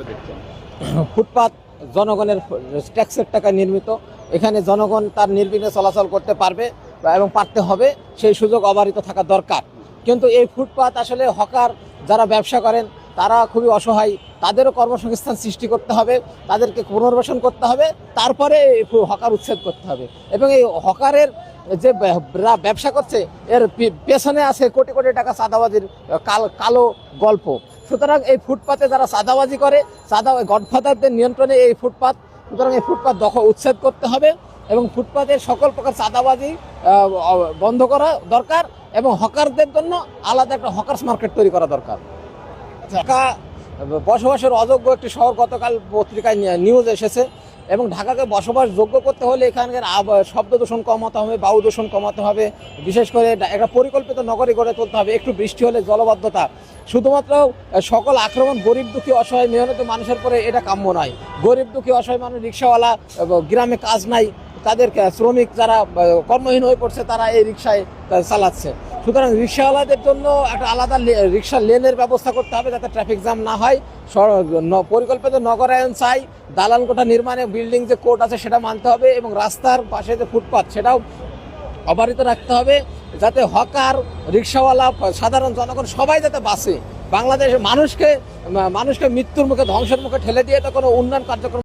দেখছেন? ফুটপাত জনগণের ট্যাক্সের টাকায় নির্মিত। এখানে জনগণ তার নির্বিঘ্নে চলাচল করতে পারবে এবং পারতে হবে, সেই সুযোগ অবারিত থাকা দরকার। কিন্তু এই ফুটপাত আসলে হকার যারা ব্যবসা করেন তারা খুবই অসহায়, তাদেরও কর্মসংস্থান সৃষ্টি করতে হবে, তাদেরকে পুনর্বাসন করতে হবে, তারপরে এই হকার উচ্ছেদ করতে হবে। এবং এই হকারের যে ব্যবসা করছে এর পেছনে আছে কোটি কোটি টাকা চাঁদাবাজির কালো গল্প। সুতরাং এই ফুটপাতে যারা চাঁদাবাজি করে, গডফাদারদের নিয়ন্ত্রণে এই ফুটপাত, সুতরাং এই ফুটপাত উচ্ছেদ করতে হবে এবং ফুটপাতের সকল প্রকার চাঁদাবাজি বন্ধ করা দরকার এবং হকারদের জন্য আলাদা একটা হকার্স মার্কেট তৈরি করা দরকার। ঢাকা বসবাসের অযোগ্য একটি শহর, গতকাল পত্রিকায় নিউজ এসেছে, এবং ঢাকাকে বসবাস যোগ্য করতে হলে এখানকার শব্দ দূষণ কমাতে হবে, বায়ু দূষণ কমাতে হবে, বিশেষ করে একটা পরিকল্পিত নগরী গড়ে তুলতে হবে। একটু বৃষ্টি হলে জলবদ্ধতা, শুধুমাত্র সকল আক্রমণ গরিব দুঃখী অসহায় মেহনতি মানুষের পরে এটা কাম্য নয়। গরিব দুঃখী অসহায় মানুষ, রিক্সাওয়ালা, গ্রামে কাজ নাই, তাদের শ্রমিক যারা কর্মহীন হয়ে পড়ছে তারা এই রিক্সায় চালাচ্ছে। সুতরাং রিক্সাওয়ালাদের জন্য একটা আলাদা রিক্সা লেনের ব্যবস্থা করতে হবে যাতে ট্রাফিক জ্যাম না হয়। পরিকল্পিত নগরায়ন চাই, দালান কোঠা নির্মাণে বিল্ডিং যে কোড আছে সেটা মানতে হবে এবং রাস্তার পাশে যে ফুটপাথ সেটাও অবারিত রাখতে হবে, যাতে হকার, রিক্সাওয়ালা, সাধারণ জনগণ সবাই যাতে বাঁচে। বাংলাদেশের মানুষকে মৃত্যুর মুখে, ধ্বংসের মুখে ঠেলে দিয়ে তো কোনো উন্নয়ন কার্যক্রম